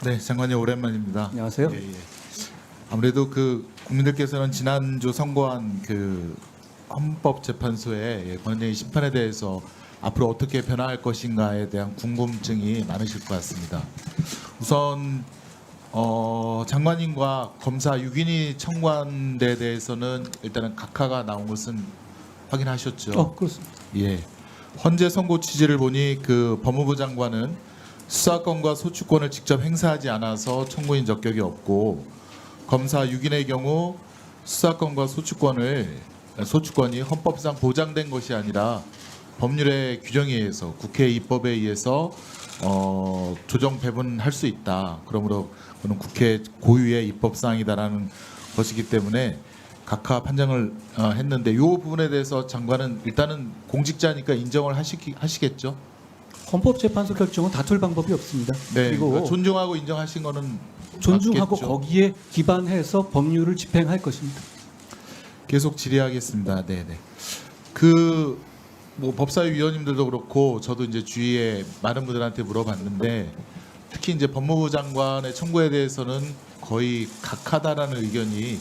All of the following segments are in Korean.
네, 장관님 오랜만입니다. 안녕하세요. 예, 예. 아무래도 그 국민들께서는 지난주 선고한 그 헌법재판소의 권한쟁의 심판에 대해서 앞으로 어떻게 변화할 것인가에 대한 궁금증이 많으실 것 같습니다. 우선 장관님과 검사 6인이 청구한 데 대해서는 일단은 각하가 나온 것은 확인하셨죠? 그렇습니다. 예. 헌재 선고 취지를 보니 그 법무부 장관은 수사권과 소추권을 직접 행사하지 않아서 청구인 적격이 없고, 검사 6인의 경우 수사권과 소추권이 헌법상 보장된 것이 아니라 법률의 규정에 의해서, 국회 입법에 의해서 조정 배분할 수 있다. 그러므로 그는 국회 고유의 입법 사항이다라는 것이기 때문에 각하 판정을 했는데, 이 부분에 대해서 장관은 일단은 공직자니까 인정을 하시겠죠? 헌법재판소 결정은 다툴 방법이 없습니다. 네. 그리고 그러니까 존중하고 인정하신 거는 존중하고 맞겠죠? 거기에 기반해서 법률을 집행할 것입니다. 계속 질의하겠습니다. 네네. 그 뭐 법사위 위원님들도 그렇고 저도 이제 주위에 많은 분들한테 물어봤는데, 특히 이제 법무부 장관의 청구에 대해서는 거의 각하다라는 의견이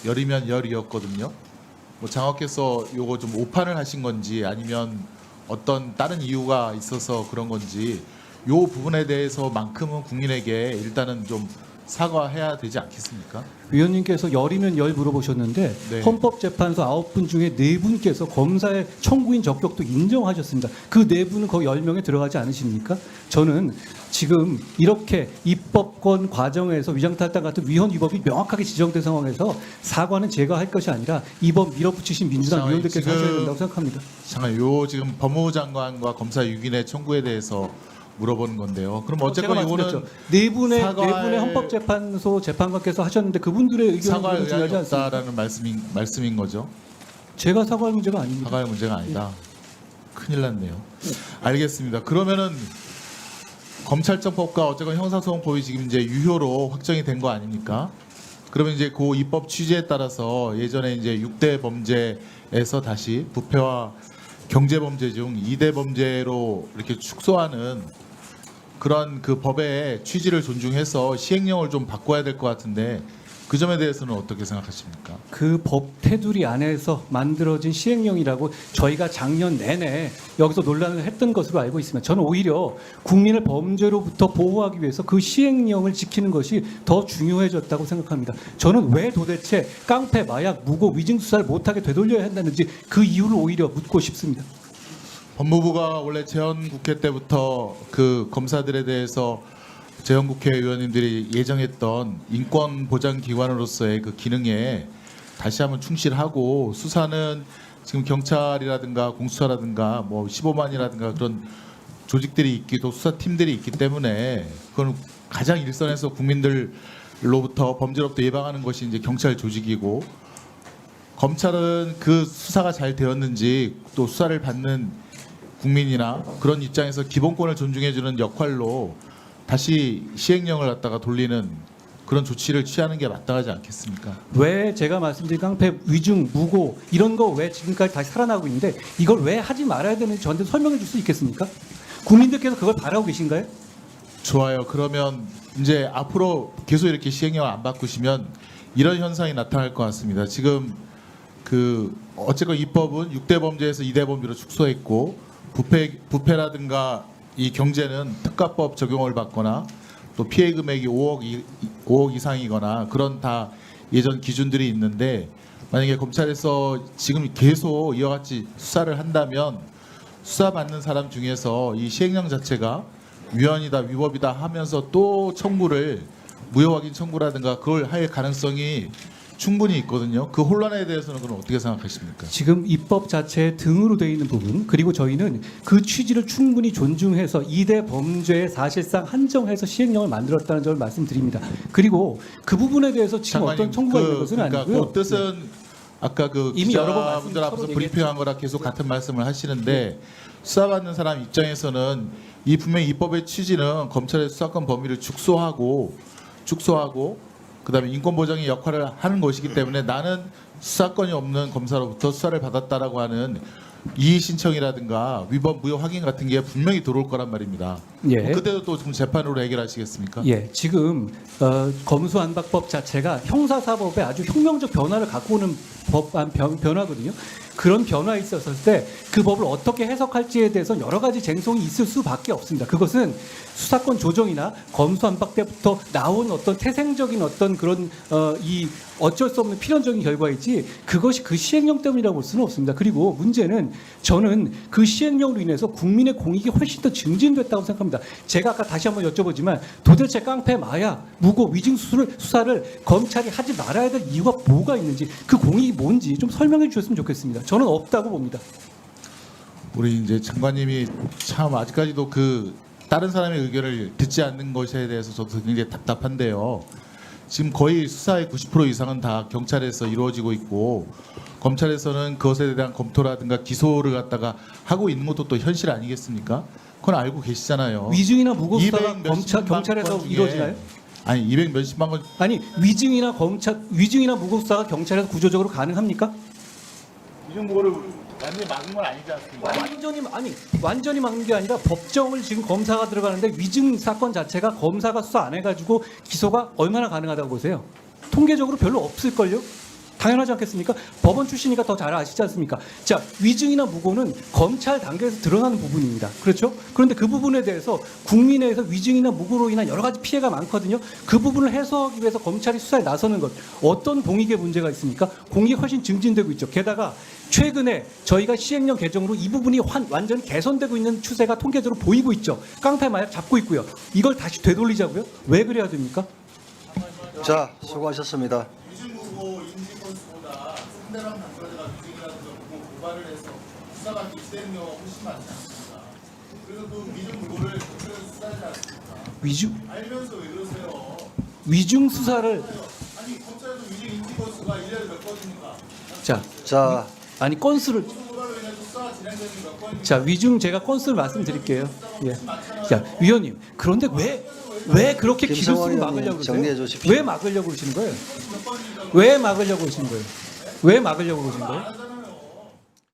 열이면 열이었거든요. 뭐 장관께서 요거 좀 오판을 하신 건지 아니면 어떤 다른 이유가 있어서 그런 건지, 요 부분에 대해서만큼은 국민에게 일단은 좀 사과해야 되지 않겠습니까? 위원님께서 열이면 열 물어보셨는데 네. 헌법재판소 9분 중에 4분께서 검사의 청구인 적격도 인정하셨습니다. 그 4분은 거의 10명에 들어가지 않으십니까? 저는 지금 이렇게 입법권 과정에서 위장탈당 같은 위헌 위법이 명확하게 지정된 상황에서 사과는 제가 할 것이 아니라 이번 밀어붙이신 민주당 자, 위원들께서 지금 하셔야 된다고 생각합니다. 잠깐 요 지금 법무부 장관과 검사 6인의 청구에 대해서 물어보는 건데요. 그럼 어쨌건 이거는 네 분의 헌법재판소 재판관께서 하셨는데 그분들의 사과할 의견은 중요하지 의향이 않습니다. 없다라는 말씀인 거죠. 제가 사과할 문제가 아닙니다. 사과할 문제가 아니다. 큰일 났네요. 알겠습니다. 그러면은 검찰청법과 어쨌건 형사소송법이 지금 이제 유효로 확정이 된 거 아닙니까? 그러면 이제 그 입법 취지에 따라서 예전에 이제 6대 범죄에서 다시 부패와 경제 범죄 중 2대 범죄로 이렇게 축소하는 그런 그 법의 취지를 존중해서 시행령을 좀 바꿔야 될 것 같은데, 그 점에 대해서는 어떻게 생각하십니까? 그 법 테두리 안에서 만들어진 시행령이라고 저희가 작년 내내 여기서 논란을 했던 것으로 알고 있습니다. 저는 오히려 국민을 범죄로부터 보호하기 위해서 그 시행령을 지키는 것이 더 중요해졌다고 생각합니다. 저는 왜 도대체 깡패, 마약, 무고, 위증 수사를 못하게 되돌려야 한다는지 그 이유를 오히려 묻고 싶습니다. 법무부가 원래 재헌국회 때부터 그 검사들에 대해서 재헌국회 의원님들이 예정했던 인권보장기관으로서의 그 기능에 다시 한번 충실하고, 수사는 지금 경찰이라든가 공수처라든가 뭐 15만이라든가 그런 조직들이 있기, 또 수사팀들이 있기 때문에 그건 가장 일선에서 국민들로부터 범죄로부터 예방하는 것이 이제 경찰 조직이고, 검찰은 그 수사가 잘 되었는지 또 수사를 받는 국민이나 그런 입장에서 기본권을 존중해주는 역할로 다시 시행령을 갖다가 돌리는 그런 조치를 취하는 게 마땅하지 않겠습니까? 왜 제가 말씀드린 깡패, 위증, 무고 이런 거 왜 지금까지 다시 살아나고 있는데 이걸 왜 하지 말아야 되는지 저한테 설명해 줄 수 있겠습니까? 국민들께서 그걸 바라고 계신가요? 좋아요. 그러면 이제 앞으로 계속 이렇게 시행령을 안 바꾸시면 이런 현상이 나타날 것 같습니다. 지금 그 어쨌건 입법은 6대 범죄에서 2대 범죄로 축소했고, 부패라든가 이 경제는 특가법 적용을 받거나 또 피해 금액이 5억 이상이거나 그런 다 예전 기준들이 있는데, 만약에 검찰에서 지금 계속 이와 같이 수사를 한다면 수사받는 사람 중에서 이 시행령 자체가 위헌이다, 위법이다 하면서 또 청구를, 무효확인 청구라든가 그걸 할 가능성이 충분히 있거든요. 그 혼란에 대해서는 그럼 어떻게 생각하십니까? 지금 입법 자체에 등으로 되어 있는 부분, 그리고 저희는 그 취지를 충분히 존중해서 2대 범죄에 사실상 한정해서 시행령을 만들었다는 점을 말씀드립니다. 그리고 그 부분에 대해서 지금 어떤 청구가 있는 것은 그러니까 아니고요. 그 뜻은 아까 그 이미 여러 번 기자분들 앞에서 서로 브리핑한 거랑 계속 같은 말씀을 하시는데, 수사받는 사람 입장에서는 이 분명히 입법의 취지는 검찰의 수사권 범위를 축소하고 그다음에 인권보장의 역할을 하는 것이기 때문에 나는 수사권이 없는 검사로부터 수사를 받았다라고 하는 이의 신청이라든가 위법 무효 확인 같은 게 분명히 들어올 거란 말입니다. 예. 그때도 또 지금 재판으로 해결하시겠습니까? 예, 지금 검수안박법 자체가 형사사법에 아주 혁명적 변화를 갖고 오는 법안 변화거든요. 그런 변화에 있었을 때 그 법을 어떻게 해석할지에 대해서 여러 가지 쟁송이 있을 수밖에 없습니다. 그것은 수사권 조정이나 검수안박 때부터 나온 어떤 태생적인 어떤 그런 이 어쩔 수 없는 필연적인 결과이지 그것이 그 시행령 때문이라고 볼 수는 없습니다. 그리고 문제는 저는 그 시행령으로 인해서 국민의 공익이 훨씬 더 증진됐다고 생각합니다. 제가 아까 다시 한번 여쭤보지만 도대체 깡패 마약 무고 위증 수사를 검찰이 하지 말아야 될 이유가 뭐가 있는지 그 공익이 뭔지 좀 설명해 주셨으면 좋겠습니다. 저는 없다고 봅니다. 우리 이제 장관님이 참 아직까지도 그 다른 사람의 의견을 듣지 않는 것에 대해서 저도 굉장히 답답한데요. 지금 거의 수사의 90% 이상은 다 경찰에서 이루어지고 있고 검찰에서는 그것에 대한 검토라든가 기소를 갖다가 하고 있는 것도 또 현실 아니겠습니까? 그건 알고 계시잖아요. 위증이나 무고 수사가 200 몇십만 경찰에서 건 중에 이루어지나요? 아니 200 몇십만 건 아니 위증이나 무고 수사가 경찰에서 구조적으로 가능합니까? 위증 무고를 완전히 막은 건 아니지 않습니까? 완전히 막는 게 아니라 법정을 지금 검사가 들어가는데 위증 사건 자체가 검사가 수사 안 해가지고 기소가 얼마나 가능하다고 보세요? 통계적으로 별로 없을걸요? 당연하지 않겠습니까? 법원 출신이니까 더 잘 아시지 않습니까? 자, 위증이나 무고는 검찰 단계에서 드러나는 부분입니다. 그렇죠? 그런데 그 부분에 대해서 국민에서 위증이나 무고로 인한 여러 가지 피해가 많거든요. 그 부분을 해소하기 위해서 검찰이 수사에 나서는 것 어떤 공익의 문제가 있습니까? 공익이 훨씬 증진되고 있죠. 게다가 최근에 저희가 시행령 개정으로 이 부분이 완전히 개선되고 있는 추세가 통계적으로 보이고 있죠. 깡패 마약 잡고 있고요. 이걸 다시 되돌리자고요? 왜 그래야 됩니까? 자, 수고하셨습니다. 위증무고 인지 건수보다 상대방 당사자가 위증이라든가 무고 고발을 해서 수사가 기시되는 경우가 훨씬 많지 않습니까? 그래서 그 위증무고를 경찰에서 수사하지 않습니까? 알면서 왜 그러세요? 위증 수사를 아니 검찰에서 위증 인지 건수가 1년에 몇 건입니까? 자 아니 건수를 고발로 인해서 수사가 진행되는 몇 건입니까? 자 위증 제가 건수를 말씀드릴게요. 예. 자 위원님 그런데 왜 그렇게 김성원 기술수를 의원님 막으려고 정리해 그러세요? 주십시오. 왜 막으려고 그러시는 거예요? 왜 막으려고 그러시는 거예요? 왜 막으려고 그러시는 거예요?